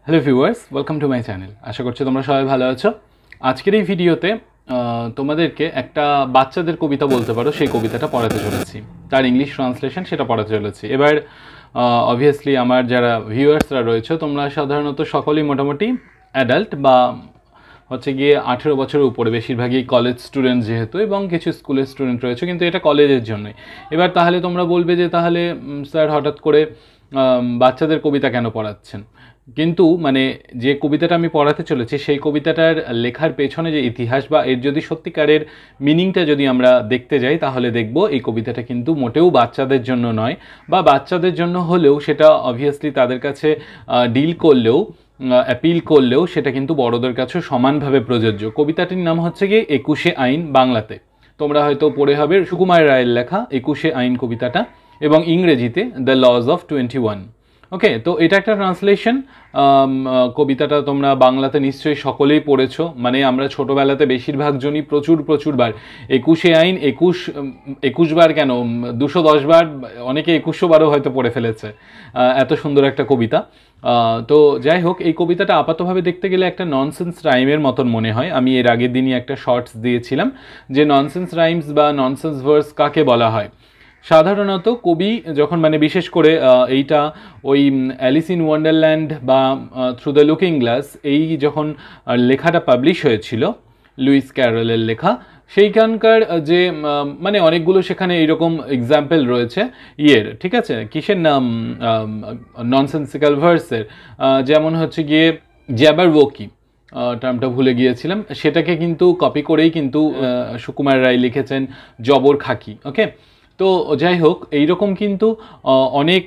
Hello viewers, welcome to my channel. আশা করছি তোমরা সবাই ভালো আছো। আজকের এই ভিডিওতে তোমাদেরকে একটা বাচ্চাদের কবিতা বলতে পারো, সেই কবিতাটা পড়াতে চলেছি। তার ইংলিশ ট্রান্সলেশন সেটা পড়াতে চলেছি। এবার অবভিয়াসলি আমার যারা ভিউয়ার্সরা রয়েছে তোমরা সাধারণত সকলেই মোটামুটি অ্যাডাল্ট বা হচ্ছে গিয়ে 18 বছরের উপরে, বেশিরভাগই কলেজ স্টুডেন্ট যেহেতু, এবং কিছু স্কুলের স্টুডেন্ট রয়েছে, কিন্তু এটা কলেজের জন্যই। এবার তাহলে তোমরা বলবে যে তাহলে স্যার হঠাৎ করে বাচ্চাদের কবিতা কেন পড়াচ্ছেন? কিন্তু মানে যে কবিতাটা আমি পড়াতে চলেছি সেই কবিতাটার লেখার পেছনে যে ইতিহাস বা এর যদি সত্যিকারের মিনিংটা যদি আমরা দেখতে যাই তাহলে দেখব এই কবিতাটা কিন্তু মোটেও বাচ্চাদের জন্য নয়, বা বাচ্চাদের জন্য হলেও সেটা অবভিয়াসলি তাদের কাছে ডিল করলেও অ্যাপিল করলেও সেটা কিন্তু বড়দের কাছেও সমানভাবে প্রযোজ্য। কবিতাটির নাম হচ্ছে গিয়ে 21শে আইন। বাংলাতে তোমরা হয়তো পড়ে হবে সুকুমার রায়ের লেখা 21শে আইন কবিতাটা, এবং ইংরেজিতে দ্য লজ অফ 21। ওকে, তো এটা একটা ট্রান্সলেশন। কবিতাটা তোমরা বাংলাতে নিশ্চয়ই সকলেই পড়েছো। মানে আমরা ছোটোবেলাতে বেশিরভাগ জনই প্রচুর বার 21শে আইন 21 বার কেন 210 বার, অনেকে 2100 বারও হয়তো পড়ে ফেলেছে। এত সুন্দর একটা কবিতা। তো যাই হোক, এই কবিতাটা আপাতভাবে দেখতে গেলে একটা ননসেন্স রাইমের মতন মনে হয়। আমি এর আগের দিনই একটা শর্টস দিয়েছিলাম যে ননসেন্স রাইমস বা ননসেন্স ভার্স কাকে বলা হয়। সাধারণত কবি যখন মানে বিশেষ করে এইটা ওই অ্যালিস ইন ওয়ান্ডারল্যান্ড বা থ্রু দ্য লুকিং গ্লাস এই যখন লেখাটা পাবলিশ হয়েছিল, লুইস ক্যারলের লেখা, সেইখানকার যে মানে অনেকগুলো সেখানে এইরকম এক্সাম্পল রয়েছে ঠিক আছে, কিসের নাম, ননসেন্সিক্যাল ভার্সের। যেমন হচ্ছে গিয়ে জ্যাবারওয়কি, টার্মটা ভুলে গিয়েছিলাম, সেটাকে কিন্তু কপি করেই কিন্তু সুকুমার রায় লিখেছেন জবর খাকি। ওকে, তো যাই হোক, এইরকম কিন্তু অনেক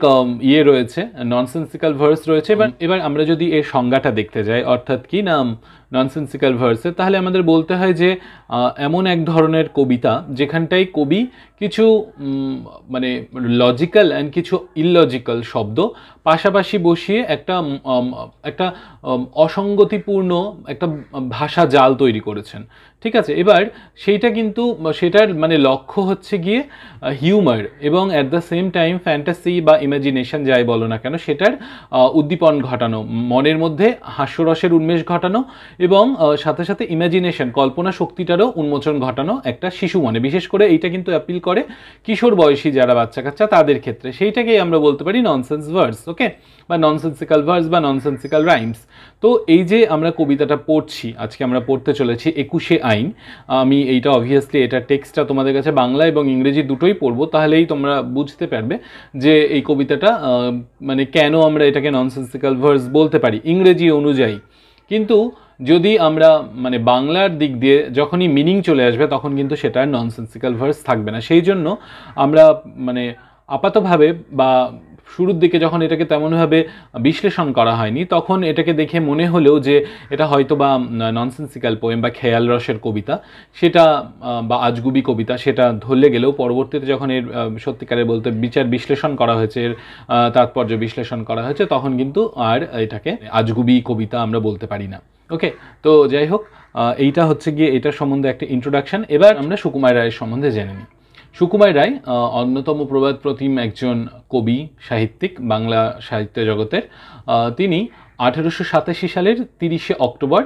রয়েছে, ননসেন্সিক্যাল ভার্স রয়েছে। এবার আমরা যদি এর সংজ্ঞাটা দেখতে যাই, অর্থাৎ কি নাম ননসেন্সিক্যাল ভার্সে, তাহলে আমাদের বলতে হয় যে এমন এক ধরনের কবিতা যেখানটায় কবি কিছু মানে লজিক্যাল অ্যান্ড কিছু ইললজিক্যাল শব্দ পাশাপাশি বসিয়ে একটা অসঙ্গতিপূর্ণ একটা ভাষা জাল তৈরি করেছেন। ঠিক আছে, এবার সেইটা কিন্তু সেটার মানে লক্ষ্য হচ্ছে গিয়ে হিউমার এবং at the same time fantasy বা ইমাজিনেশন যাই বলো না কেন সেটার উদ্দীপন ঘটানো, মনের মধ্যে হাস্যরসের উন্মেষ ঘটানো, এবং সাথে সাথে ইমাজিনেশন কল্পনা শক্তিটারও উন্মোচন ঘটানো একটা শিশু মনে। বিশেষ করে এইটা কিন্তু অ্যাপিল করে কিশোর বয়সী যারা বাচ্চা কাচ্চা তাদের ক্ষেত্রে। সেইটাকেই আমরা বলতে পারি ননসেন্স ভার্স। ওকে, বা ননসেন্সিক্যাল ভার্স বা ননসেন্সিক্যাল রাইমস। তো এই যে আমরা কবিতাটা পড়ছি, আজকে আমরা পড়তে চলেছি 21শে আইন। আমি এইটা অবভিয়াসলি এটা টেক্সটটা তোমাদের কাছে বাংলা এবং ইংরেজি দুটোই পড়বো, তাহলেই তোমরা বুঝতে পারবে যে এই কবিতাটা মানে কেন আমরা এটাকে ননসেন্সিক্যাল ভার্স বলতে পারি ইংরেজি অনুযায়ী। কিন্তু যদি আমরা মানে বাংলার দিক দিয়ে যখনই মিনিং চলে আসবে তখন কিন্তু সেটা ননসেন্সিক্যাল ভার্স থাকবে না। সেই জন্য আমরা মানে আপাতভাবে বা শুরুর দিকে যখন এটাকে তেমনভাবে বিশ্লেষণ করা হয়নি তখন এটাকে দেখে মনে হলেও যে এটা হয়তো বা ননসেন্সিক্যাল পোয়েম বা খেয়াল রসের কবিতা, সেটা বা আজগুবি কবিতা, সেটা ধরলে গেলেও পরবর্তীতে যখন এর সত্যিকারের বলতে বিচার বিশ্লেষণ করা হয়েছে, এর তাৎপর্য বিশ্লেষণ করা হয়েছে, তখন কিন্তু আর এটাকে আজগুবি কবিতা আমরা বলতে পারি না। ওকে, তো যাই হোক, এইটা হচ্ছে গিয়ে এটার সম্বন্ধে একটা ইন্ট্রোডাকশন। এবার আমরা সুকুমার রায়ের সম্বন্ধে জেনে নিই। সুকুমার রায় অন্যতম প্রবাদ প্রতিম একজন কবি সাহিত্যিক বাংলা সাহিত্য জগতের। তিনি 1887 সালের 30শে অক্টোবর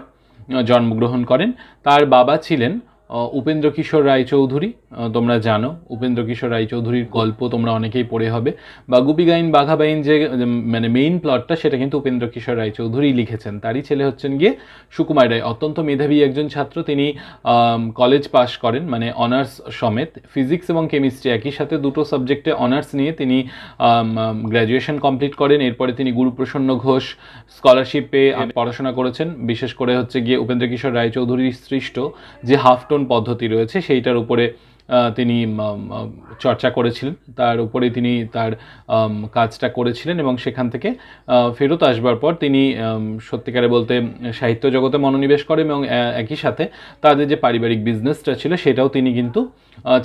জন্মগ্রহণ করেন। তার বাবা ছিলেন উপেন্দ্র কিশোর রায়চৌধুরী। তোমরা জানো উপেন্দ্র কিশোর রায়চৌধুরীর গল্প তোমরা অনেকেই পড়ে হবে, বা গুপি গাইন বাঘা বাইন যে মানে মেইন প্লটটা সেটা কিন্তু উপেন্দ্র কিশোর রায়চৌধুরী লিখেছেন। তারই ছেলে হচ্ছেন গিয়ে সুকুমার রায়। অত্যন্ত মেধাবী একজন ছাত্র। তিনি কলেজ পাশ করেন মানে অনার্স সমেত, ফিজিক্স এবং কেমিস্ট্রি একই সাথে দুটো সাবজেক্টে অনার্স নিয়ে তিনি গ্র্যাজুয়েশন কমপ্লিট করেন। এরপরে তিনি গুরুপ্রসন্ন ঘোষ স্কলারশিপ পেয়ে পড়াশোনা করেছেন। বিশেষ করে হচ্ছে গিয়ে উপেন্দ্র কিশোর রায়চৌধুরীর সৃষ্ট যে হাফ টোন পদ্ধতি রয়েছে সেইটার উপরে তিনি চর্চা করেছিলেন, তার উপরে তিনি তার কাজটা করেছিলেন, এবং সেখান থেকে ফেরত আসবার পর তিনি সত্যিকারে বলতে সাহিত্য জগতে মনোনিবেশ করেন, এবং একই সাথে তাদের যে পারিবারিক বিজনেসটা ছিল সেটাও তিনি কিন্তু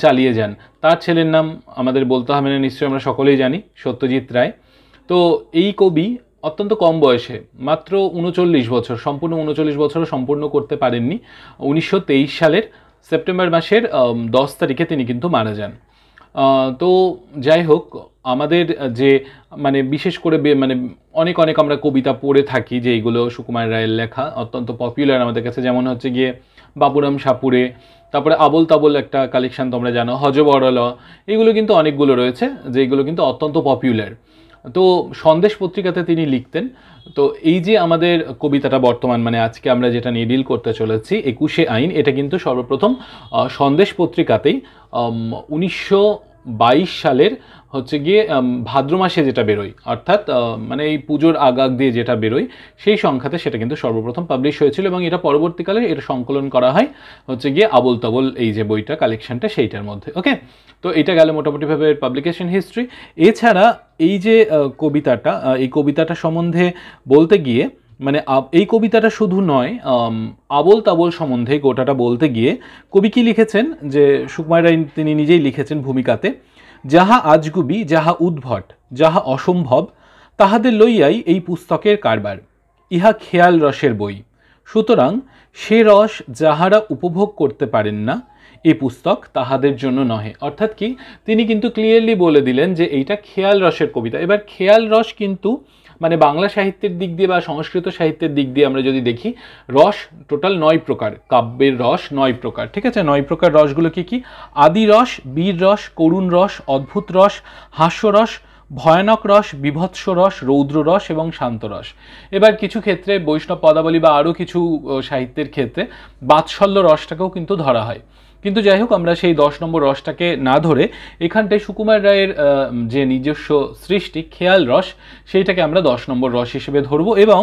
চালিয়ে যান। তার ছেলের নাম আমাদের বলতে হবে না, নিশ্চয়ই আমরা সকলেই জানি, সত্যজিৎ রায়। তো এই কবি অত্যন্ত কম বয়সে, মাত্র 39 বছর, সম্পূর্ণ 39 বছরও সম্পূর্ণ করতে পারেননি, 1923 সালের সেপ্টেম্বর মাসের 10 তারিখে তিনি কিন্তু মারা যান। তো যাই হোক, আমাদের যে মানে বিশেষ করে মানে অনেক অনেক আমরা কবিতা পড়ে থাকি যে এইগুলো সুকুমার রায়ের লেখা, অত্যন্ত পপুলার আমাদের কাছে, যেমন হচ্ছে গিয়ে বাবুরাম সাপুরে, তারপরে আবোল তাবোল একটা কালেকশন তোমরা জানো, হজবরল, এগুলো কিন্তু অনেকগুলো রয়েছে যেগুলো কিন্তু অত্যন্ত পপুলার। তো সন্দেশ পত্রিকাতে তিনি লিখতেন। তো এই যে আমাদের কবিতাটা বর্তমান মানে আজকে আমরা যেটা নিয়ে ডিল করতে চলেছি 21শে আইন, এটা কিন্তু সর্বপ্রথম সন্দেশ পত্রিকাতেই 1922 সালের হচ্ছে গিয়ে ভাদ্র মাসে যেটা বেরোয়, অর্থাৎ মানে এই পুজোর আগ দিয়ে যেটা বেরোয় সেই সংখ্যাতে সেটা কিন্তু সর্বপ্রথম পাবলিশ হয়েছিল, এবং এটা পরবর্তীকালে এর সংকলন করা হয় হচ্ছে গিয়ে আবোল তাবোল এই যে বইটা কালেকশনটা সেইটার মধ্যে। ওকে, তো এটা গেল মোটামুটিভাবে পাবলিকেশন হিস্ট্রি। এছাড়া এই যে কবিতাটা, এই কবিতাটা সম্বন্ধে বলতে গিয়ে মানে এই কবিতাটা শুধু নয়, আবোল তাবোল সম্বন্ধে গোটাটা বলতে গিয়ে কবি কি লিখেছেন, যে সুকুমার রায় তিনি নিজেই লিখেছেন ভূমিকাতে, যাহা আজগুবি, যাহা উদ্ভট, যাহা অসম্ভব, তাহাদের লইয়াই এই পুস্তকের কারবার, ইহা খেয়াল রসের বই, সুতরাং সে রস যাহারা উপভোগ করতে পারেন না এ পুস্তক তাহাদের জন্য নহে। অর্থাৎ কি, তিনি কিন্তু ক্লিয়ারলি বলে দিলেন যে এইটা খেয়াল রসের কবিতা। এবার খেয়াল রস কিন্তু মানে বাংলা সাহিত্যের দিক দিয়ে বা সংস্কৃত সাহিত্যের দিক দিয়ে আমরা যদি দেখি, রস টোটাল 9 প্রকার, কাব্যের রস 9 প্রকার, ঠিক আছে? 9 প্রকার রসগুলো কি কি? আদি রস, বীর রস, করুণ রস, অদ্ভুত রস, হাস্যরস, ভয়ানক রস, বিভৎস রস, রৌদ্র রস এবং শান্ত রস। এবার কিছু ক্ষেত্রে বৈষ্ণব পদাবলী বা আরও কিছু সাহিত্যের ক্ষেত্রে বাৎসল্য রসটাকেও কিন্তু ধরা হয়। কিন্তু যাই হোক, আমরা সেই 10 নম্বর রসটাকে না ধরে এখানটায় সুকুমার রায়ের যে নিজস্ব সৃষ্টি খেয়াল রস, সেইটাকে আমরা 10 নম্বর রস হিসেবে ধরবো। এবং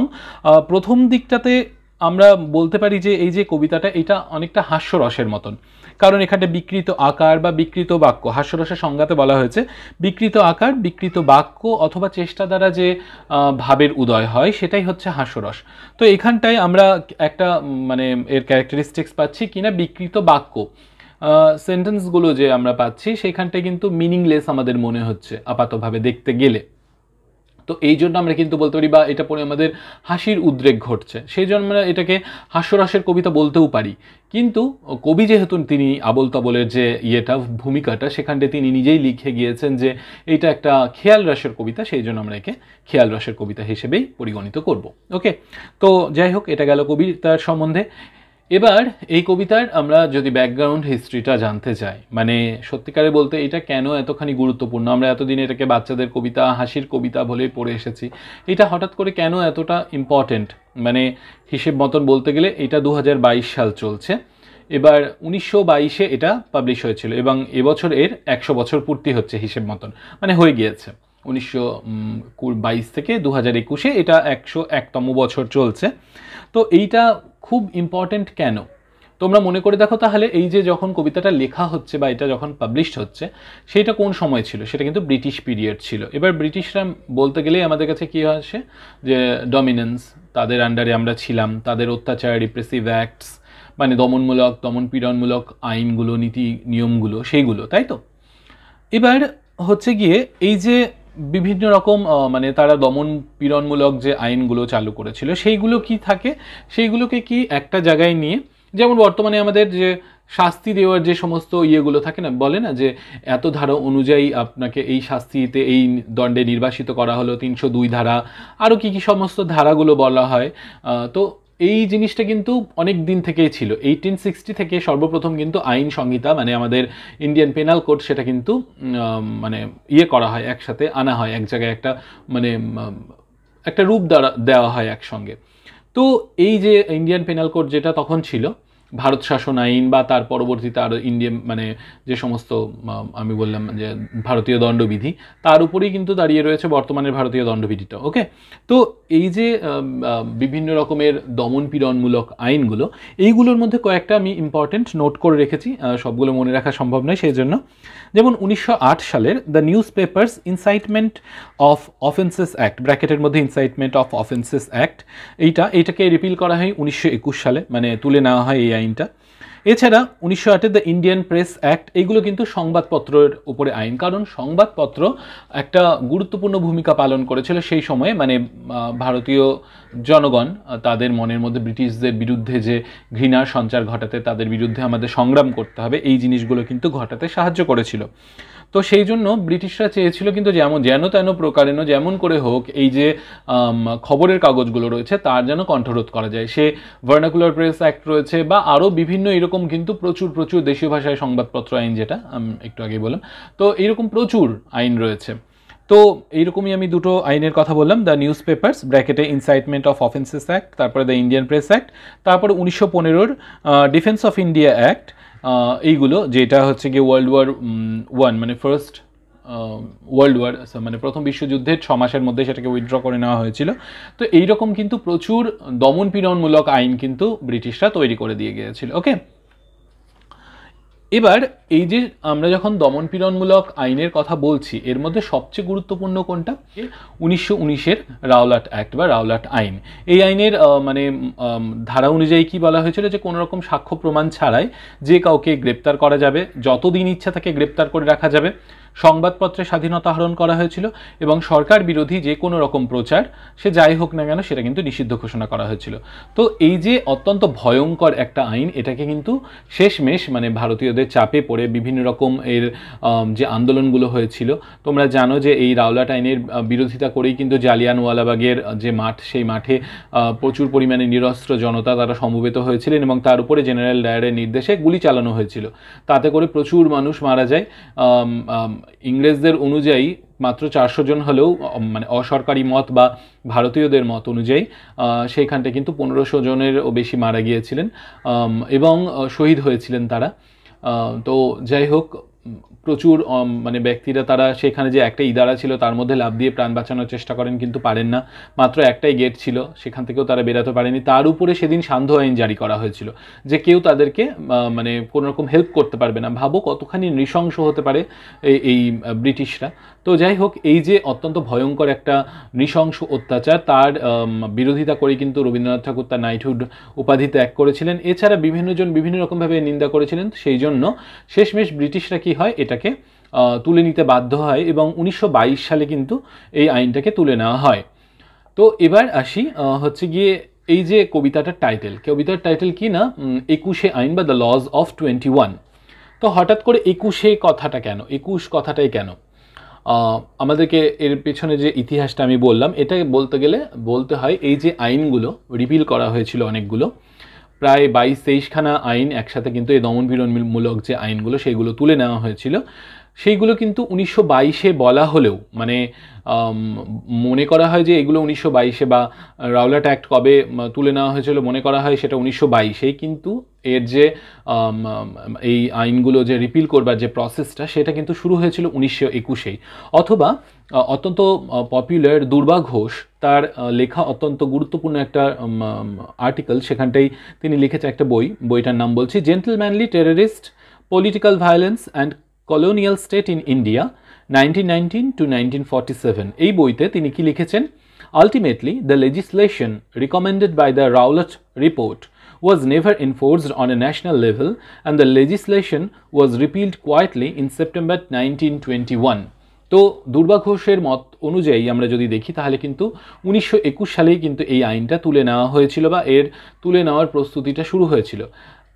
প্রথম দিকটাতে আমরা বলতে পারি যে এই যে কবিতাটা, এটা অনেকটা হাস্যরসের মতন, কারণ এখানে বিকৃত আকার বা বিকৃত বাক্য, হাস্যরসের সংজ্ঞাতে বলা হয়েছে বিকৃত আকার, বিকৃত বাক্য অথবা চেষ্টা দ্বারা যে ভাবের উদয় হয় সেটাই হচ্ছে হাস্যরস। তো এখানটায় আমরা একটা মানে এর ক্যারেক্টারিস্টিক্স পাচ্ছি কিনা, বিকৃত বাক্য, সেন্টেন্সগুলো যে আমরা পাচ্ছি সেখানটায় কিন্তু মিনিংলেস আমাদের মনে হচ্ছে আপাতভাবে দেখতে গেলে। তো এই জন্য আমরা কিন্তু বলতে পারি, বা এটা পড়ে আমাদের হাসির উদ্রেক ঘটছে, সেই জন্য আমরা এটাকে হাস্যরসের কবিতা বলতেও পারি। কিন্তু কবি যেহেতু তিনি আবোল তাবোলের যে ইয়েটা ভূমিকাটা সেখানটায় তিনি নিজেই লিখে গিয়েছেন যে এটা একটা খেয়াল রসের কবিতা, সেই জন্য আমরা একে খেয়াল রসের কবিতা হিসেবেই পরিগণিত করব। ওকে, তো যাই হোক, এটা গেল কবিতার সম্বন্ধে। এবার এই কবিতার আমরা যদি ব্যাকগ্রাউন্ড হিস্ট্রিটা জানতে চাই, মানে সত্যিকারে বলতে এটা কেন এতখানি গুরুত্বপূর্ণ, আমরা এতদিন এটাকে বাচ্চাদের কবিতা, হাসির কবিতা বলেই পড়ে এসেছি, এটা হঠাৎ করে কেন এতটা ইম্পর্টেন্ট, মানে হিসেব মতন বলতে গেলে এটা 2022 সাল চলছে। এবার 1922-এ এটা পাবলিশ হয়েছিল এবং এবছর এর 100 বছর পূর্তি হচ্ছে হিসেব মতন, মানে হয়ে গিয়েছে 1922 থেকে 2021-এ এটা 101তম বছর চলছে। তো এইটা খুব ইম্পর্টেন্ট কেন তোমরা মনে করে দেখো তাহলে, এই যে যখন কবিতাটা লেখা হচ্ছে বা এটা যখন পাবলিশড হচ্ছে সেটা কোন সময় ছিল, সেটা কিন্তু ব্রিটিশ পিরিয়ড ছিল। এবার ব্রিটিশরা বলতে গেলেই আমাদের কাছে কী আসে, যে ডমিনেন্স, তাদের আন্ডারে আমরা ছিলাম, তাদের অত্যাচার, রিপ্রেসিভ অ্যাক্টস মানে দমনমূলক, দমন পীড়নমূলক আইনগুলো, নীতি নিয়মগুলো, সেইগুলো, তাই তো? এবার হচ্ছে গিয়ে এই যে বিভিন্ন রকম মানে তারা দমন পীড়নমূলক যে আইনগুলো চালু করেছিল সেইগুলো কি থাকে, সেইগুলোকে কি একটা জায়গায় নিয়ে, যেমন বর্তমানে আমাদের যে শাস্তি দেওয়ার যে সমস্ত ইয়েগুলো থাকে না, বলে না যে এত ধারা অনুযায়ী আপনাকে এই শাস্তিতে এই দণ্ডে নির্বাসিত করা হলো, 302 ধারা, আরও কি কি সমস্ত ধারাগুলো বলা হয়। তো এই জিনিসটা কিন্তু অনেক দিন থেকেই ছিল। 1860 থেকে সর্বপ্রথম কিন্তু আইন সংহিতা মানে আমাদের ইন্ডিয়ান পেনাল কোড, সেটা কিন্তু মানে ইয়ে করা হয়, একসাথে আনা হয় এক জায়গায়, একটা মানে একটা রূপ দেওয়া হয় একসঙ্গে। তো এই যে ইন্ডিয়ান পেনাল কোড যেটা তখন ছিল ভারত শাসন আইন, বা তার পরবর্তীতে আরও ইন্ডিয়ান মানে যে সমস্ত আমি বললাম যে ভারতীয় দণ্ডবিধি, তার উপরেই কিন্তু দাঁড়িয়ে রয়েছে বর্তমানের ভারতীয় দণ্ডবিধিটা। ওকে, তো এই যে বিভিন্ন রকমের দমন পীড়নমূলক আইনগুলো, এইগুলোর মধ্যে কয়েকটা আমি ইম্পর্টেন্ট নোট করে রেখেছি, সবগুলো মনে রাখা সম্ভব নয়, সেই জন্য। যেমন 1908 সালের the newspapers incitement of offences act, ব্র্যাকেটের মধ্যে ইনসাইটমেন্ট অফ অফেন্সেস অ্যাক্ট, এইটাকে রিপিল করা হয় 1921 সালে, মানে তুলে নেওয়া হয় এই আইনটা। এছাড়া 1908-এর দ্য ইন্ডিয়ান প্রেস অ্যাক্ট, এইগুলো কিন্তু সংবাদপত্রের উপরে আইন, কারণ সংবাদপত্র একটা গুরুত্বপূর্ণ ভূমিকা পালন করেছিল সেই সময়ে, মানে ভারতীয় জনগণ তাদের মনের মধ্যে ব্রিটিশদের বিরুদ্ধে যে ঘৃণার সঞ্চার ঘটাতে, তাদের বিরুদ্ধে আমাদের সংগ্রাম করতে হবে, এই জিনিসগুলো কিন্তু ঘটাতে সাহায্য করেছিল। তো সেই জন্য ব্রিটিশরা চেয়েছিল কিন্তু যেমন যেন তেন প্রকারেণ যেমন করে হোক এই যে খবরের কাগজগুলো রয়েছে তার যেন কণ্ঠরোধ করা যায়। সে ভার্নাকুলার প্রেস অ্যাক্ট রয়েছে বা আরও বিভিন্ন এরকম কিন্তু প্রচুর দেশীয় ভাষায় সংবাদপত্র আইন, যেটা আমি একটু আগেই বললাম, তো এইরকম প্রচুর আইন রয়েছে। তো এইরকমই আমি দুটো আইনের কথা বললাম, দ্য নিউজ পেপার্স ব্র্যাকেটে ইনসাইটমেন্ট অফ অফেন্সেস অ্যাক্ট, তারপরে দ্য ইন্ডিয়ান প্রেস অ্যাক্ট, তারপরে 1915 ডিফেন্স অফ ইন্ডিয়া অ্যাক্ট, এইগুলো যেটা হচ্ছে গিয়ে ওয়ার্ল্ড ওয়ার ওয়ান মানে ফার্স্ট ওয়ার্ল্ড ওয়ার মানে প্রথম বিশ্বযুদ্ধের 6 মাসের মধ্যে সেটাকে উইথড্র করে নেওয়া হয়েছিল। তো এইরকম কিন্তু প্রচুর দমনপীড়নমূলক আইন কিন্তু ব্রিটিশরা তৈরি করে দিয়ে গিয়েছিল। ওকে, এবার এই যে আমরা যখন দমনপীড়নমূলক আইনের কথা বলছি এর মধ্যে সবচেয়ে গুরুত্বপূর্ণ কোনটা? 1919-এর রাওলাট অ্যাক্ট বা রাওলাট আইন। এই আইনের মানে ধারা অনুযায়ী কি বলা হয়েছিল যে কোনো রকম সাক্ষ্য প্রমাণ ছাড়াই যে কাউকে গ্রেপ্তার করা যাবে, যতদিন ইচ্ছা তাকে গ্রেপ্তার করে রাখা যাবে, সংবাদপত্রের স্বাধীনতা হরণ করা হয়েছিল এবং সরকার বিরোধী যে কোনো রকম প্রচার সে যাই হোক না কেন সেটা কিন্তু নিষিদ্ধ ঘোষণা করা হয়েছিল। তো এই যে অত্যন্ত ভয়ঙ্কর একটা আইন, এটাকে কিন্তু শেষমেশ মানে ভারতীয়দের চাপে পড়ে বিভিন্ন রকম এর যে আন্দোলনগুলো হয়েছিল, তোমরা জানো যে এই রাওলাট আইনের বিরোধিতা করেই কিন্তু জালিয়ানওয়ালাবাগের যে মাঠ, সেই মাঠে প্রচুর পরিমাণে নিরস্ত্র জনতা তারা সমবেত হয়েছিলেন এবং তার উপরে জেনারেল ডায়ারের নির্দেশে গুলি চালানো হয়েছিল। তাতে করে প্রচুর মানুষ মারা যায়। ইংরেজদের অনুযায়ী মাত্র 400 জন হলেও মানে অসরকারি মত বা ভারতীয়দের মত অনুযায়ী সেইখানটা কিন্তু 1500 জনেরও বেশি মারা গিয়েছিলেন এবং শহীদ হয়েছিলেন তারা। তো যাই হোক, প্রচুর মানে ব্যক্তিরা তারা সেখানে যে একটা ইদারা ছিল তার মধ্যে লাফ দিয়ে প্রাণ বাঁচানোর চেষ্টা করেন কিন্তু পারেন না, মাত্র একটাই গেট ছিল, সেখান থেকেও তারা বেরাতে পারেনি। তার উপরে সেদিন সান্ধ্য আইন জারি করা হয়েছিল যে কেউ তাদেরকে মানে কোনো রকম হেল্প করতে পারবে না। ভাবো কতখানি নৃশংস হতে পারে এই ব্রিটিশরা। তো যাই হোক, এই যে অত্যন্ত ভয়ঙ্কর একটা নৃশংস অত্যাচার, তার বিরোধিতা করে কিন্তু রবীন্দ্রনাথ ঠাকুর তার নাইটহুড উপাধি ত্যাগ করেছিলেন। এছাড়া বিভিন্নজন বিভিন্ন রকমভাবে নিন্দা করেছিলেন। সেই জন্য শেষমেশ ব্রিটিশরা কি হয়, এটাকে তুলে নিতে বাধ্য হয় এবং 1922 সালে কিন্তু এই আইনটাকে তুলে নেওয়া হয়। তো এবার আসি হচ্ছে গিয়ে এই যে কবিতাটার টাইটেল কি না, 21 আইন বা দ্য লজ অফ 21। তো হঠাৎ করে 21 কথাটা কেন, 21 কথাটাই কেন? আমাদেরকে এর পেছনে যে ইতিহাসটা আমি বললাম, এটা বলতে গেলে বলতে হয় এই যে আইনগুলো রিপিল করা হয়েছিল অনেকগুলো, প্রায় 22-23খানা আইন একসাথে কিন্তু এই দমনপীড়নমূলক যে আইনগুলো সেইগুলো তুলে নেওয়া হয়েছিল। সেইগুলো কিন্তু 1922-এ বলা হলেও মানে মনে করা হয় যে এগুলো 1922-এ বা রাওলাট অ্যাক্ট কবে তুলে নেওয়া হয়েছিল মনে করা হয় সেটা 1922-এই, কিন্তু এর যে এই আইনগুলো যে রিপিল করবার যে প্রসেসটা সেটা কিন্তু শুরু হয়েছিল 1921-এই। অথবা অত্যন্ত পপুলার দুর্বা ঘোষ তার লেখা অত্যন্ত গুরুত্বপূর্ণ একটা আর্টিকেল, সেখানটাই তিনি লিখেছে একটা বইটার নাম বলছি gentlemanly terrorist political violence and colonial state in India 1919 to 1947। এই বইতে তিনি কি লিখেছেন? Ultimately the legislation recommended by the Rowlatt report was never enforced on a national level and the legislation was repealed quietly in September 1921। তো দুর্বা ঘোষের মত অনুযায়ী আমরা যদি দেখি তাহলে কিন্তু 1921 সালেই কিন্তু এই আইনটা তুলে নেওয়া হয়েছিল বা এর তুলে নেওয়ার প্রস্তুতিটা শুরু হয়েছিল।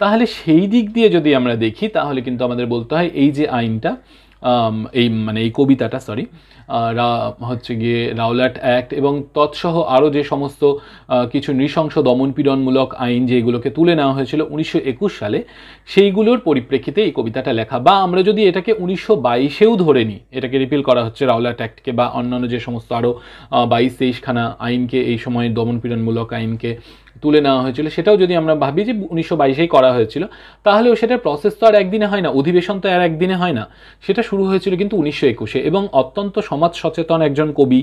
তাহলে সেই দিক দিয়ে যদি আমরা দেখি তাহলে কিন্তু আমাদের বলতে হয় এই যে আইনটা এই মানে এই কবিতাটা হচ্ছে গিয়ে রাওলাট অ্যাক্ট এবং তৎসহ আরও যে সমস্ত কিছু নৃশংস দমনপীড়নমূলক আইন যেগুলোকে তুলে নেওয়া হয়েছিল 1921 সালে, সেইগুলোর পরিপ্রেক্ষিতে এই কবিতাটা লেখা। বা আমরা যদি এটাকে 1922-এও ধরে নিই, এটাকে রিপিল করা হচ্ছে রাওলাট অ্যাক্টকে বা অন্যান্য যে সমস্ত আরও 22-23খানা আইনকে, এই সময় দমনপীড়নমূলক আইনকে তুলে নেওয়া হয়েছিল, সেটাও যদি আমরা ভাবি যে 1922-এই করা হয়েছিল, তাহলেও সেটার প্রসেস তো আর একদিনে হয় না, অধিবেশন তো আর একদিনে হয় না, সেটা শুরু হয়েছিল কিন্তু 1921-এ। এবং অত্যন্ত সমাজ সচেতন একজন কবি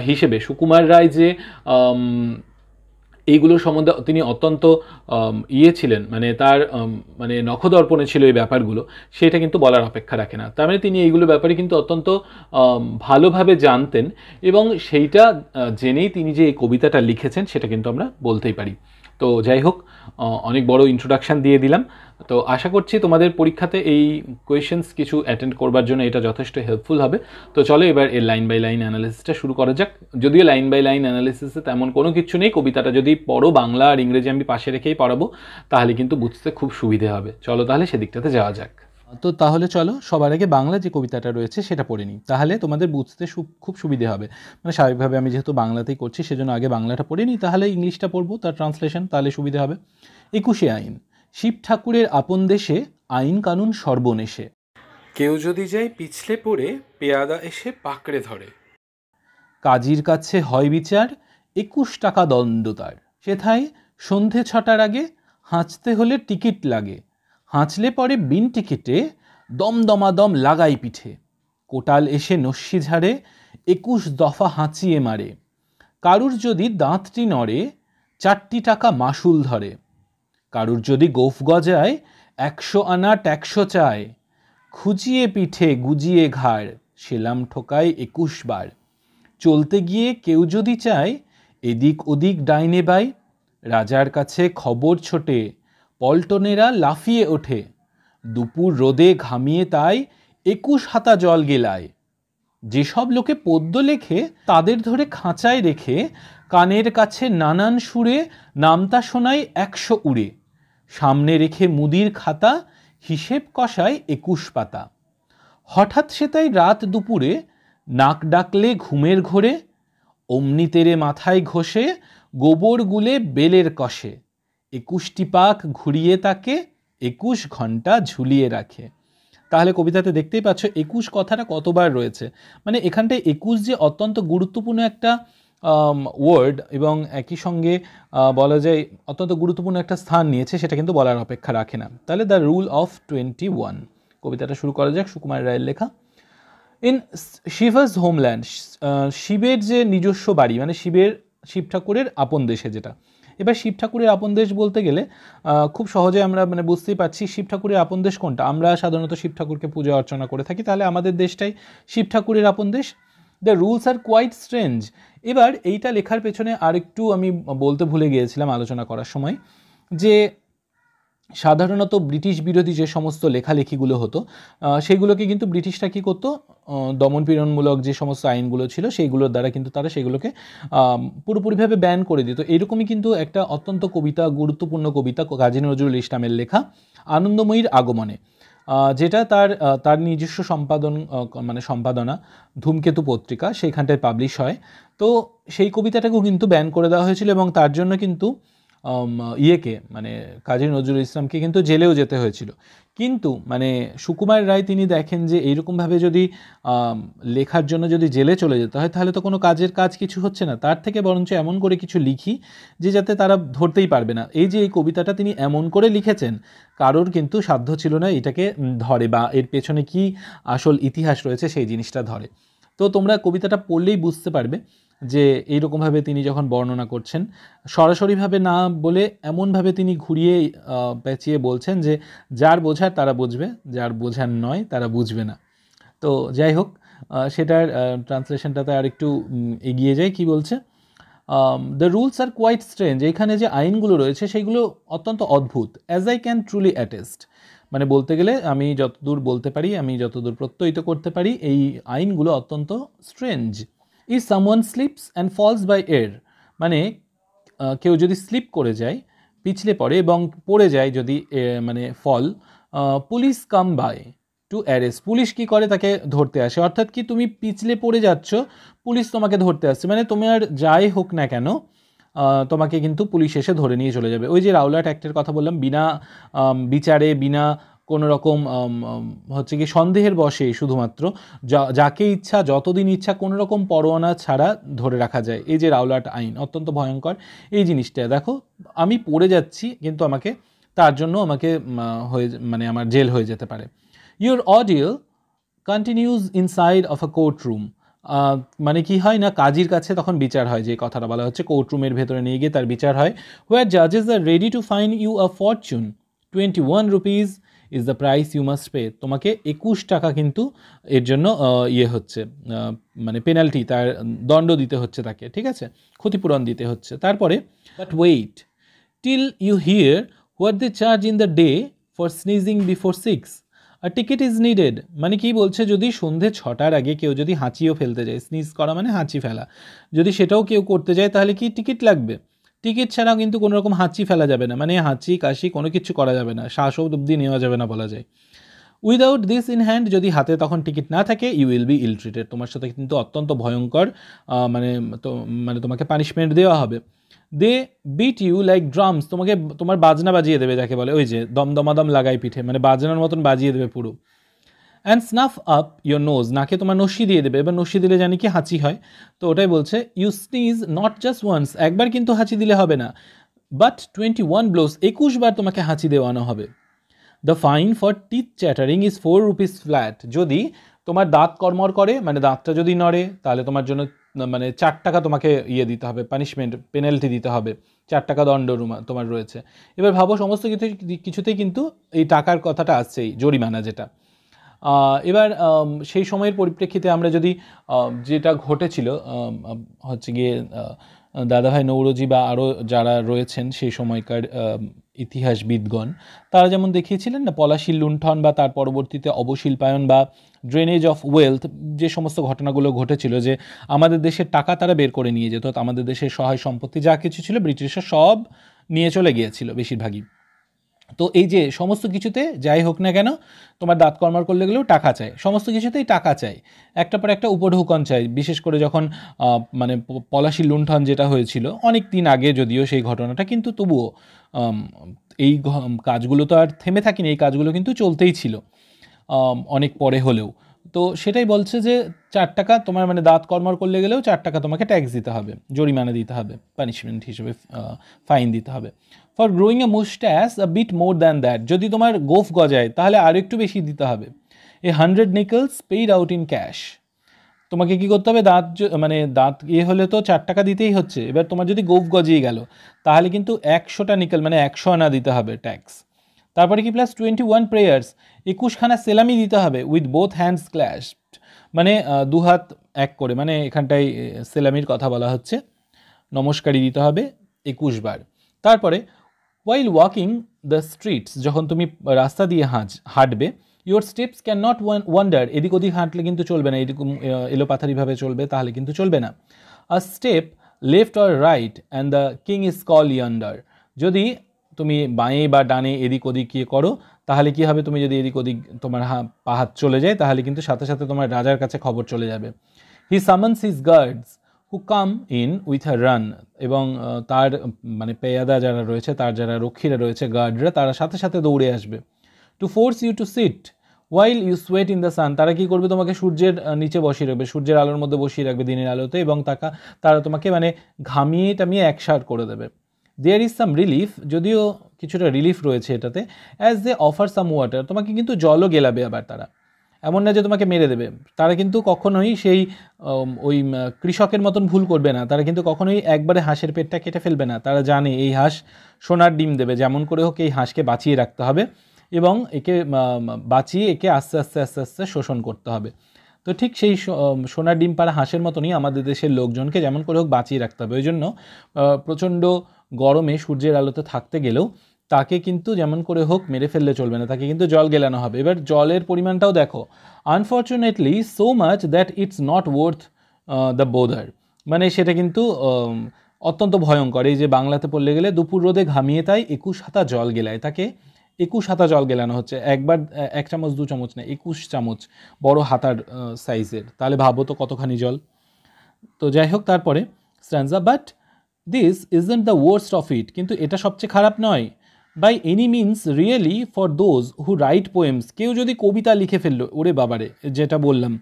হিসেবে সুকুমার রায় যে এইগুলোর সম্বন্ধে তিনি অত্যন্ত ছিলেন, মানে তার মানে নখদর্পণে ছিল এই ব্যাপারগুলো, সেটা কিন্তু বলার অপেক্ষা রাখে না। তার মানে তিনি এইগুলো ব্যাপারে কিন্তু অত্যন্ত ভালোভাবে জানতেন এবং সেইটা জেনেই তিনি যে এই কবিতাটা লিখেছেন সেটা কিন্তু আমরা বলতেই পারি। তো যাই হোক, অনেক বড় ইন্ট্রোডাকশান দিয়ে দিলাম। তো আশা করছি তোমাদের পরীক্ষাতে এই কোয়েশ্চেন্স কিছু অ্যাটেন্ড করবার জন্য এটা যথেষ্ট হেল্পফুল হবে। তো চলো এবার এর লাইন বাই লাইন অ্যানালিসিসটা শুরু করা যাক। যদিও লাইন বাই লাইন অ্যানালিসিসে তেমন কোনো কিছু নেই, কবিতাটা যদি পড়ো, বাংলা আর ইংরেজি আমি পাশে রেখেই পড়াবো, তাহলে কিন্তু বুঝতে খুব সুবিধে হবে। চলো তাহলে সেদিকটাতে যাওয়া যাক। তো তাহলে চলো সবার আগে বাংলা যে কবিতাটা রয়েছে সেটা পড়ে নিই, তাহলে তোমাদের বুঝতে খুব সুবিধে হবে। মানে স্বাভাবিকভাবে আমি যেহেতু বাংলাতেই করছি সেজন্য আগে বাংলাটা পড়ে নিই, তাহলে ইংলিশটা পড়বো তার ট্রান্সলেশন, তাহলে সুবিধে হবে। 21 আইন। শিব ঠাকুরের আপন দেশে আইন কানুন সর্বনেশে, কেউ যদি যায় পিছলে পড়ে পেয়াদা এসে পাকড়ে ধরে, কাজীর কাছে হয় বিচার 21 টাকা দণ্ড তার, সেথায় সন্ধে 6টার আগে হাঁচতে হলে টিকিট লাগে, হাঁচলে পরে বিন টিকিটে দমদমাদম লাগাই পিঠে, কোটাল এসে নস্যি ঝাড়ে 21 দফা হাঁচিয়ে মারে, কারুর যদি দাঁতটি নড়ে 4টি টাকা মাসুল ধরে, কারুর যদি গোফ গজায় 100 আনা ট্যাক্সো চায়, খুঁজিয়ে পিঠে গুজিয়ে ঘাড় সেলাম ঠোকায় 21 বার, চলতে গিয়ে কেউ যদি চায় এদিক ওদিক ডাইনে বাই, রাজার কাছে খবর ছোটে পল্টনেরা লাফিয়ে ওঠে, দুপুর রোদে ঘামিয়ে তাই 21 হাতা জল গেলায়, যেসব লোকে পদ্য লেখে তাদের ধরে খাঁচায় রেখে কানের কাছে নানান সুরে নামতা শোনায় 100 উড়ে, সামনে রেখে মুদির খাতা হিসেব কষায় 21 পাতা, হঠাৎ সে তাই রাত দুপুরে নাক ডাকলে ঘুমের ঘোরে, অমনি তেরে মাথায় ঘষে গোবর গুলে বেলের কষে, 21টি পাক ঘুরিয়ে তাকে 21 ঘন্টা ঝুলিয়ে রাখে। তাহলে কবিতাতে দেখতেই পাচ্ছ 21 কথাটা কতবার রয়েছে। মানে এখানটায় 21 যে অত্যন্ত গুরুত্বপূর্ণ একটা ওয়ার্ড এবং একই সঙ্গে বলা যায় অত্যন্ত গুরুত্বপূর্ণ একটা স্থান নিয়েছে, সেটা কিন্তু বলার অপেক্ষা রাখে না। তাহলে দ্য রুল অফ 21, কবিতাটা শুরু করা যাক। সুকুমার রায়ের লেখা। ইন শিভাস হোমল্যান্ড, শিবের যে নিজস্ব বাড়ি, মানে শিব ঠাকুরের আপন দেশে যেটা। এবার শিব ঠাকুরের আপন দেশ বলতে গেলে খুব সহজে আমরা মানে বুঝতেই পারছি শিব ঠাকুরের আপন দেশ কোনটা। আমরা সাধারণত শিব ঠাকুরকে পূজা অর্চনা করে থাকি, তাহলে আমাদের দেশটাই শিব ঠাকুরের আপন দেশ। The rules are quite strange. এবার এইটা লেখার পেছনে আরেকটু আমি বলতে ভুলে গিয়েছিলাম আলোচনা করার সময়, যে সাধারণত ব্রিটিশ বিরোধী যে সমস্ত লেখালেখিগুলো হতো সেগুলোকে কিন্তু ব্রিটিশরা কী করতো, দমনপীড়নমূলক যে সমস্ত আইনগুলো ছিল সেইগুলোর দ্বারা কিন্তু তারা সেগুলোকে পুরোপুরিভাবে ব্যান করে দিত। এরকমই কিন্তু একটা অত্যন্ত গুরুত্বপূর্ণ কবিতা কাজী নজরুল ইসলামের লেখা আনন্দময়ীর আগমনে, যেটা তার নিজস্ব সম্পাদনা ধূমকেতু পত্রিকা, সেইখানটায় পাবলিশ হয়। তো সেই কবিতাটাকেও কিন্তু ব্যান করে দেওয়া হয়েছিল এবং তার জন্য কিন্তু মানে কাজী নজরুল ইসলামকে কিন্তু জেলেও যেতে হয়েছিল। কিন্তু মানে সুকুমার রায় তিনি দেখেন যে এইরকমভাবে যদি লেখার জন্য যদি জেলে চলে যেতে হয় তাহলে তো কোনো কাজ কিছু হচ্ছে না, তার থেকে বরঞ্চ এমন করে কিছু লিখি যে যাতে তারা ধরতেই পারবে না। এই যে এই কবিতাটা তিনি এমন করে লিখেছেন, কারোর কিন্তু সাধ্য ছিল না এটাকে ধরে বা এর পেছনে কি আসল ইতিহাস রয়েছে সেই জিনিসটা ধরে। তো তোমরা কবিতাটা পড়লেই বুঝতে পারবে যে এইরকমভাবে তিনি যখন বর্ণনা করছেন, সরাসরিভাবে না বলে এমনভাবে তিনি ঘুরিয়ে পেঁচিয়ে বলছেন যে যার বোঝার তারা বুঝবে, যার বোঝার নয় তারা বুঝবে না। তো যাই হোক, সেটার ট্রান্সলেশনটাতে আর একটু এগিয়ে যায়। কি বলছে, the rules are quite strange. এখানে যে আইনগুলো রয়েছে সেইগুলো অত্যন্ত অদ্ভুত। As I can truly attest, মানে বলতে গেলে আমি যতদূর বলতে পারি, আমি যতদূর প্রত্যয়িত করতে পারি, এই আইনগুলো অত্যন্ত strange. If someone slips and falls by এর, মানে কেউ যদি স্লিপ করে যায়, পিছলে পড়ে এবং পড়ে যায় যদি মানে ফল, police come by to arrest, police কি করে তাকে ধরতে আসে। অর্থাৎ কি তুমি পিছলে পড়ে যাচ্ছ, পুলিশ তোমাকে ধরতে আসছে, মানে তোমার যাই হোক না কেন তোমাকে কিন্তু পুলিশ এসে ধরে নিয়ে চলে যাবে। ওই যে রাওলাট অ্যাক্টের কথা বললাম, বিনা বিচারে বিনা কোনো রকম হচ্ছে কি সন্দেহের বশে শুধুমাত্র যাকে ইচ্ছা যতদিন ইচ্ছা কোনো রকম পরোয়ানা ছাড়া ধরে রাখা যায়। এই যে রাওলাট আইন অত্যন্ত ভয়ঙ্কর এই জিনিসটা। দেখো আমি পড়ে যাচ্ছি কিন্তু তার জন্য আমাকে মানে আমার জেল হয়ে যেতে পারে। Your audio continues inside of a court room, মানে কি হয় না, কাজীর কাছে তখন বিচার হয়, যে কথাটা বলা হচ্ছে কোর্ট রুমের ভেতরে নিয়ে গিয়ে তার বিচার হয়। হোয়ার জাজেস are ready to fine you a fortune, 21 rupees is the price you must pay. তোমাকে 21 টাকা কিন্তু এর জন্য হচ্ছে মানে পেনাল্টি, তার দণ্ড দিতে হচ্ছে তাকে, ঠিক আছে, ক্ষতিপূরণ দিতে হচ্ছে। তারপরে but wait till you hear what they charge in the day for sneezing before 6, আর টিকিট ইজ নিডেড। মানে কি বলছে, যদি সন্ধে 6টার আগে কেউ যদি হাঁচিও ফেলতে যায়, স্নিজ করা মানে হাঁচি ফেলা, যদি সেটাও কেউ করতে যায় তাহলে কি টিকিট লাগবে? টিকিট ছাড়াও কিন্তু কোনো রকম হাঁচি ফেলা যাবে না, মানে হাঁচি কাশি কোনো কিছু করা যাবে না, শ্বাস অবধি নেওয়া যাবে না বলা যায়। উইদাউট দিস ইন হ্যান্ড, যদি হাতে তখন টিকিট না থাকে, you will be ill treated, তোমার সাথে কিন্তু অত্যন্ত ভয়ঙ্কর মানে তোমাকে পানিশমেন্ট দেওয়া হবে। দে বিট ইউ লাইক ড্রামস, তোমাকে তোমার বাজনা বাজিয়ে দেবে, যাকে বলে ওই যে দমদমাদম লাগাই পিঠে, মানে বাজনার মতন বাজিয়ে দেবে পুরো। And snuff up your nose, নাকে তোমার নস্যি দিয়ে দেবে। এবার নস্যি দিলে জানি কি হাঁচি হয়, তো ওটাই বলছে you sneeze not just once, একবার কিন্তু হাঁচি দিলে হবে না, বাট 21 ব্লোস, 21 বার তোমাকে হাঁচি দেওয়ানো হবে। The fine for teeth chattering is 4 rupees flat, যদি তোমার দাঁত কর্মর করে, মানে দাঁতটা যদি নড়ে, তাহলে তোমার জন্য মানে 4 টাকা তোমাকে দিতে হবে, পানিশমেন্ট পেনাল্টি দিতে হবে, 4 টাকা দণ্ড তোমার রয়েছে। এবার ভাবো সমস্ত কিছুতেই কিন্তু এই টাকার কথাটা আসছেই, জরিমানা যেটা। এবার সেই সময়ের পরিপ্রেক্ষিতে আমরা যদি যেটা ঘটেছিল হচ্ছে গিয়ে দাদাভাই নৌরজি বা আরও যারা রয়েছেন সেই সময়কার ইতিহাসবিদগণ, তারা যেমন দেখিয়েছিলেন না, পলাশির লুণ্ঠন বা তার পরবর্তীতে অবশিল্পায়ন বা ড্রেনেজ অফ ওয়েলথ, যে সমস্ত ঘটনাগুলো ঘটেছিল, যে আমাদের দেশের টাকা তারা বের করে নিয়ে যেত, আমাদের দেশের সহায় সম্পত্তি যা কিছু ছিল ব্রিটিশরা সব নিয়ে চলে গিয়েছিল বেশিরভাগই। তো এই যে সমস্ত কিছুতে যাই হোক না কেন, তোমার দাঁত কর্মার করলে গেলেও টাকা চাই, সমস্ত কিছুতেই টাকা চাই, একটা পর একটা উপঢৌকন চাই। বিশেষ করে যখন মানে পলাশি লুণ্ঠন যেটা হয়েছিল অনেক দিন আগে যদিও সেই ঘটনাটা, কিন্তু তবুও এই কাজগুলো তো আর থেমে থাকেনি, এই কাজগুলো কিন্তু চলতেই ছিল অনেক পরে হলেও। তো সেটাই বলছে যে 4 টাকা তোমার মানে দাঁত কর্মর করলে গেলেও 4 টাকা তোমাকে ট্যাক্স দিতে হবে, জরিমানা দিতে হবে, পানিশমেন্ট হিসেবে ফাইন দিতে হবে। For growing a moustache a bit more than that, যদি তোমার গোফ গজায় তাহলে আরও একটু বেশি দিতে হবে। 100 নিকেলস পেইড আউট ইন ক্যাশ, তোমাকে কি করতে হবে, মানে দাঁত হলে তো 4 টাকা দিতেই হচ্ছে, এবার তোমার যদি গোফ গজিয়ে গেল তাহলে কিন্তু 100টা নিকেল মানে 100 আনা দিতে হবে ট্যাক্স। তারপরে কি প্লাস 21 প্রেয়ার্স, 21খানা সেলামি দিতে হবে, উইথ বোথ হ্যান্ডস ক্ল্যাশড, মানে দু হাত এক করে, মানে এখানটায় সেলামির কথা বলা হচ্ছে, নমস্কারই দিতে হবে 21 বার। তারপরে ওয়াইল ওয়াকিং দ্য স্ট্রিটস, যখন তুমি রাস্তা দিয়ে হাঁটবে, your steps can not wonder, এদিক ওদিক হাঁটলে কিন্তু চলবে না, এরকম এলোপাথারিভাবে চলবে তাহলে কিন্তু চলবে না। A step left or right and the king is call yonder, যদি তুমি বাঁয়ে বা ডানে এদিক ওদিক করো তাহলে কি হবে, তুমি যদি এদিক ওদিক তোমার পা হাত চলে যায় তাহলে কিন্তু সাথে সাথে তোমার রাজার কাছে খবর চলে যাবে। He summons his guards who come in with a run, এবং তার মানে পেয়াদা যারা রয়েছে, তার যারা রক্ষীরা রয়েছে, গার্ডরা, তারা সাথে সাথে দৌড়ে আসবে। To force you to sit while you sweat in the sun, তারা কি করবে, তোমাকে সূর্যের নিচে বসিয়ে রাখবে, সূর্যের আলোর মধ্যে বসিয়ে রাখবে দিনের আলোতে, এবং তারা তোমাকে মানে ঘামিয়ে টামিয়ে একসার করে দেবে। দেয়ার ইজ সাম রিলিফ, যদিও কিছুটা রিলিফ রয়েছে এটাতে, as they offer some water, তোমাকে কিন্তু জলও গেলাবে আবার তারা, এমন না যে তোমাকে মেরে দেবে, তারা কিন্তু কখনোই সেই ওই কৃষকের মতন ভুল করবে না, তারা কিন্তু কখনোই একবারে হাঁসের পেটটা কেটে ফেলবে না, তারা জানে এই হাঁস সোনার ডিম দেবে, যেমন করে হোক এই হাঁসকে বাঁচিয়ে রাখতে হবে এবং একে বাঁচিয়ে একে আস্তে আস্তে আস্তে আস্তে শোষণ করতে হবে। তো ঠিক সেই সোনার ডিম পাড়া হাঁসের মতনই আমাদের দেশের লোকজনকে যেমন করে হোক বাঁচিয়ে রাখতে হবে। ওই জন্য প্রচণ্ড গরমে সূর্যের আলোতে থাকতে গেলেও তাকে কিন্তু যেমন করে হোক মেরে ফেললে চলবে না, তাকে কিন্তু জল গেলানো হবে। এবার জলের পরিমাণটাও দেখো, unfortunately so much that it's not worth the bother, মানে সেটা কিন্তু অত্যন্ত ভয়ঙ্কর। এই যে বাংলাতে পড়লে গেলে দুপুর রোদে ঘামিয়ে তাই 21 হাতা জল গেলায়, তাকে 21 হাতা জল গেলানো হচ্ছে, একবার 1 চামচ 2 চামচ না, 21 চামচ, বড় হাতার সাইজের, তাহলে ভাবো তো কতখানি জল। তো যাই হোক, তারপরে stanza, but this isn't the worst of it, কিন্তু এটা সবচেয়ে খারাপ নয়। By any means really for those who write poems, কেউ যদি কবিতা লিখে ফেললো, ওরে বাবারে, যেটা বললাম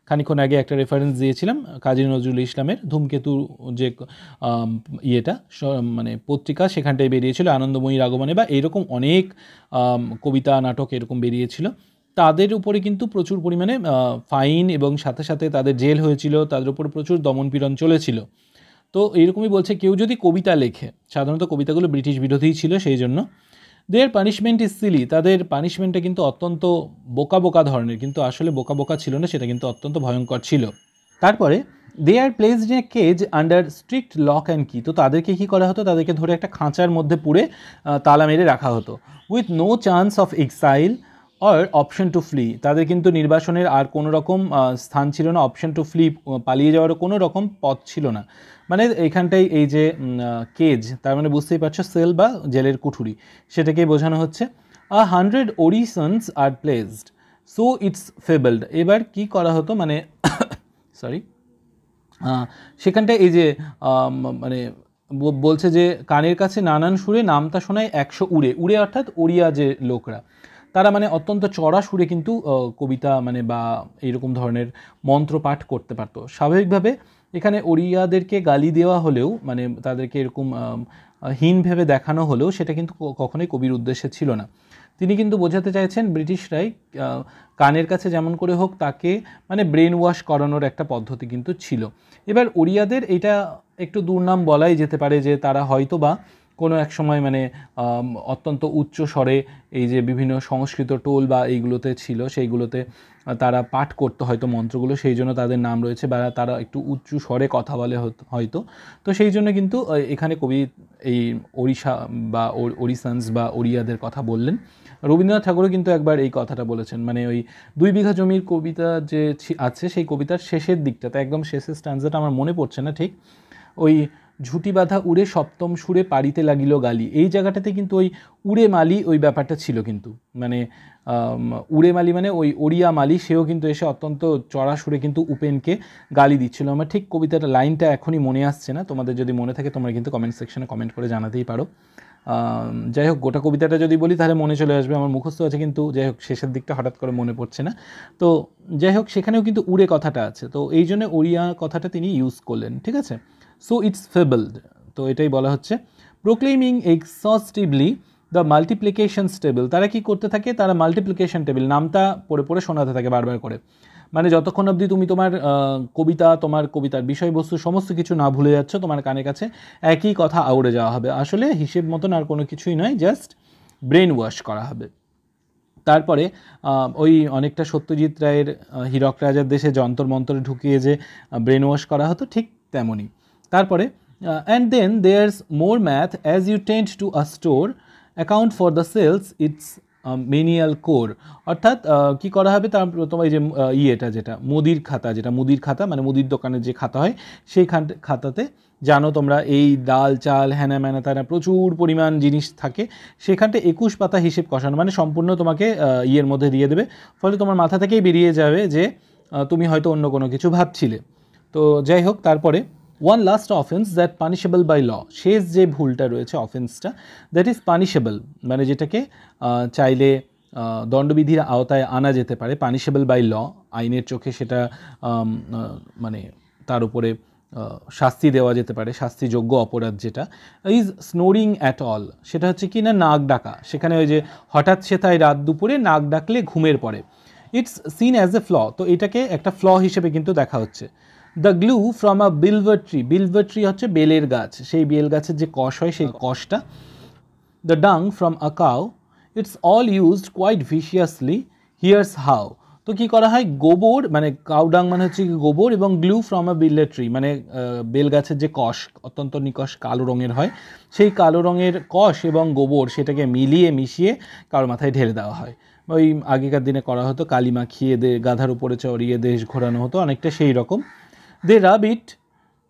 খানিক্ষণ আগে একটা রেফারেন্স দিয়েছিলাম কাজী নজরুল ইসলামের ধূমকেতু যে ইয়েটা মানে পত্রিকা, সেখানটায় বেরিয়েছিল আনন্দময়ীর আগমনে, বা এরকম অনেক কবিতা নাটক এরকম বেরিয়েছিল, তাদের উপরে কিন্তু প্রচুর পরিমাণে ফাইন এবং সাথে সাথে তাদের জেল হয়েছিল, তাদের উপরে প্রচুর দমনপীড়ন চলেছিল। তো এইরকমই বলছে, কেউ যদি কবিতা লেখে, সাধারণত কবিতাগুলো ব্রিটিশ বিরোধীই ছিল, সেই জন্য দেয়ার পানিশমেন্ট ইজ সিলি, তাদের পানিশমেন্টটা কিন্তু অত্যন্ত বোকা বোকা ধরনের, কিন্তু আসলে বোকা বোকা ছিল না, সেটা কিন্তু অত্যন্ত ভয়ঙ্কর ছিল। তারপরে they are placed in a cage under strict lock and key, তো তাদেরকে কী করা হতো, তাদেরকে ধরে একটা খাঁচার মধ্যে পুরে তালা মেরে রাখা হতো। With no chance of exile or option to flee, তাদের কিন্তু নির্বাসনের আর কোনো রকম স্থান ছিল না, অপশন টু ফ্লি, পালিয়ে যাওয়ারও কোনো রকম পথ ছিল না। মানে এইখানটাই এই যে কেজ, তার মানে বুঝতেই পারছো সেল বা জেলের কুঠুরি, সেটাকেই বোঝানো হচ্ছে। 100 ওরিসন্স আর প্লেসড, সো ইটস ফেবলড। এবার কি করা হতো মানে সরি, সেখানটায় এই যে মানে বলছে যে কানের কাছে নানান সুরে নামতা শোনায় 100 উড়ে, উড়ে অর্থাৎ ওড়িয়া যে লোকরা, তারা মানে অত্যন্ত চড়া সুরে কিন্তু কবিতা মানে বা এইরকম ধরনের মন্ত্র পাঠ করতে পারতো। স্বাভাবিকভাবে এখানে ওড়িয়াদেরকে গালি দেওয়া হলেও মানে তাদেরকে এরকম হীন ভেবে দেখানো হলেও সেটা কিন্তু কখনোই কবির উদ্দেশ্যে ছিল না। তিনি কিন্তু বোঝাতে চাইছেন ব্রিটিশরাই কানের কাছে যেমন করে হোক তাকে মানে ব্রেন ওয়াশ করানোর একটা পদ্ধতি কিন্তু ছিল। এবার ওড়িয়াদের এটা একটু দুর্নাম বলাই যেতে পারে যে তারা হয়তো বা কোনো এক সময় মানে অত্যন্ত উচ্চ স্বরে এই যে বিভিন্ন সংস্কৃত টোল বা এইগুলোতে ছিল সেইগুলোতে তারা পাঠ করতো হয়তো মন্ত্রগুলো, সেই জন্য তাদের নাম রয়েছে, বা তারা একটু উচ্চ স্বরে কথা বলে হয়তো। তো সেই জন্য কিন্তু এখানে কবি এই ওড়িশা বা ওড়িশানস বা ওড়িয়াদের কথা বললেন। রবীন্দ্রনাথ ঠাকুরও কিন্তু একবার এই কথাটা বলেছেন, মানে ওই 2 বিঘা জমির কবিতা যে আছে সেই কবিতার শেষের দিকটাতে, একদম শেষের স্ট্যান্জাটা আমার মনে পড়ছে না ঠিক, ওই ঝুটি বাঁধা উড়ে সপ্তম সুরে পাড়িতে লাগিল গালি, এই জায়গাটাতে কিন্তু ওই উড়ে মালি ওই ব্যাপারটা ছিল কিন্তু, মানে উড়ে মালি মানে ওই ওড়িয়া মালি, সেও কিন্তু এসে অত্যন্ত চড়া সুরে কিন্তু উপেনকে গালি দিচ্ছিল। আমার ঠিক কবিতাটা লাইনটা এখনই মনে আসছে না, তোমাদের যদি মনে থাকে তোমরা কিন্তু কমেন্ট সেকশনে কমেন্ট করে জানাতেই পারো। যাই হোক, গোটা কবিতাটা যদি বলি তাহলে মনে চলে আসবে, আমার মুখস্থ আছে কিন্তু যাই হোক শেষের দিকটা হঠাৎ করে মনে পড়ছে না। তো যাই হোক সেখানেও কিন্তু উড়ে কথাটা আছে, তো এই জন্য ওড়িয়া কথাটা তিনি ইউজ করলেন, ঠিক আছে। সো ইটস ফেবলড, তো এটাই বলা হচ্ছে। প্রোক্লেমিং এক্সস্টিভলি দ্য মাল্টিপ্লিকেশনস টেবিল, তারা কি করতে থাকে, তারা মাল্টিপ্লিকেশন টেবিল নামটা পড়ে পড়ে শোনাতে থাকে বারবার করে, মানে যতক্ষণ অবধি তুমি তোমার তোমার কবিতার বিষয়বস্তু সমস্ত কিছু না ভুলে যাচ্ছ, তোমার কানের কাছে একই কথা আউড়ে যাওয়া হবে। আসলে হিসেব মতন আর কোনো কিছুই নয়, জাস্ট ব্রেন ওয়াশ করা হবে। তারপরে ওই অনেকটা সত্যজিৎ রায়ের হীরক রাজার দেশে যন্তর মন্তরে ঢুকিয়ে যে ব্রেন ওয়াশ করা হতো, ঠিক তেমনই। তারপরে and then there's more math as you tend to a store account for the sales it's menial chore, অর্থাৎ কি করা হবে, তার তোমার এই যে ইয়েটা যেটা মুদির খাতা মানে মুদির দোকানের যে খাতা হয় সেই খাতাতে জানো তোমরা এই ডাল চাল হ্যানা ম্যানা তানা প্রচুর পরিমাণ জিনিস থাকে, সেখানটা 21 পাতা হিসেব কষানো, মানে সম্পূর্ণ তোমাকে ইয়ের মধ্যে দিয়ে দেবে, ফলে তোমার মাথা থেকেই বেরিয়ে যাবে যে তুমি হয়তো অন্য কোনো কিছু ভাবছিলে। তো যাই হোক, তারপরে one last offence that punishable by law, শেষ যে ভুলটা রয়েছে অফেন্সটা, দ্যাট ইজ পানিশেবল মানে যেটাকে চাইলে দণ্ডবিধির আওতায় আনা যেতে পারে, পানিশেবল বাই ল, আইনের চোখে সেটা মানে তার উপরে শাস্তি দেওয়া যেতে পারে, শাস্তিযোগ্য অপরাধ যেটা, ইজ স্নোরিং অ্যাট অল, সেটা হচ্ছে কি না নাক ডাকা, সেখানে ওই যে হঠাৎ সেথায় রাত দুপুরে নাক ডাকলে ঘুমের পরে, it's seen as a flaw, তো এটাকে একটা ফ্ল হিসেবে কিন্তু দেখা হচ্ছে। The glue from a bilva tree হচ্ছে বেলের গাছ, সেই বেল গাছের যে কষ হয় সেই কষটা। The dung from a cow, it's all used quite viciously, here's how, তো কী করা হয়, গোবর মানে কাউ ডাং মানে হচ্ছে গোবর, এবং গ্লু ফ্রম আ বিলের ট্রি মানে বেল গাছের যে কষ অত্যন্ত নিকষ কালো রঙের হয়, সেই কালো রঙের কষ এবং গোবর সেটাকে মিশিয়ে কারোর মাথায় ঢেলে দেওয়া হয়। ওই আগেকার দিনে করা হতো, কালি মাখিয়ে গাধার উপরে চড়িয়ে দেশ ঘোরানো হতো, অনেকটা সেই রকম। They rub it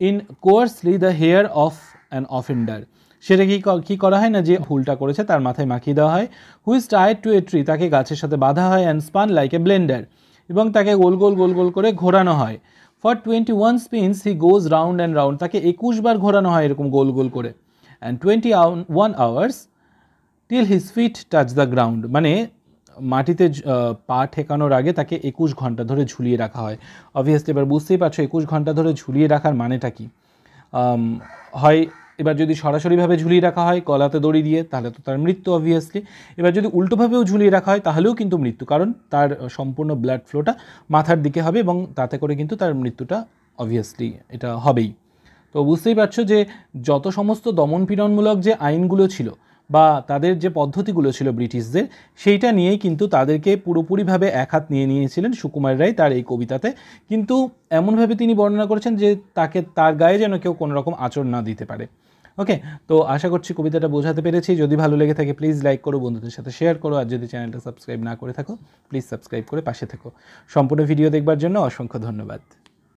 in coarsely the hair of an offender, সেটা কী করা হয় না, যে ভুলটা করেছে তার মাথায় মাখিয়ে দেওয়া হয়। Who is tied to a tree, তাকে গাছের সাথে বাঁধা হয়, and span like a Blender, এবং তাকে গোল গোল করে ঘোরানো হয়। For 21 spins he goes round and round, তাকে 21 বার ঘোরানো হয় এরকম গোল গোল করে। And 21 hours till his fit touch the ground, মানে মাটিতে পা ঠেকানোর আগে তাকে 21 ঘন্টা ধরে ঝুলিয়ে রাখা হয়। অবভিয়াসলি এবার বুঝতেই পারছো 21 ঘন্টা ধরে ঝুলিয়ে রাখার মানেটা কি হয়। এবার যদি সরাসরিভাবে ঝুলিয়ে রাখা হয় গলাতে দড়ি দিয়ে, তাহলে তো তার মৃত্যু অবভিয়াসলি। এবার যদি উল্টোভাবেও ঝুলিয়ে রাখা হয় তাহলেও কিন্তু মৃত্যু, কারণ তার সম্পূর্ণ ব্লাড ফ্লোটা মাথার দিকে হবে এবং তাতে করে কিন্তু তার মৃত্যুটা অবভিয়াসলি এটা হবেই। তো বুঝতেই পারছো যে যত সমস্ত দমনপীড়নমূলক যে আইনগুলো ছিল বা তাদের যে পদ্ধতিগুলো ছিল ব্রিটিশদের, সেইটা নিয়েই কিন্তু তাদেরকে পুরোপুরিভাবে একহাত নিয়েছিলেন সুকুমার রায় তার এই কবিতাতে। কিন্তু এমনভাবে তিনি বর্ণনা করেছেন যে তার গায়ে যেন কেউ কোনো রকম আঁচড় না দিতে পারে। ওকে, তো আশা করছি কবিতাটা বোঝাতে পেরেছি। যদি ভালো লেগে থাকে প্লিজ লাইক করো, বন্ধুদের সাথে শেয়ার করো, আর যদি চ্যানেলটা সাবস্ক্রাইব না করে থাকো প্লিজ সাবস্ক্রাইব করে পাশে থেকো। সম্পূর্ণ ভিডিও দেখবার জন্য অসংখ্য ধন্যবাদ।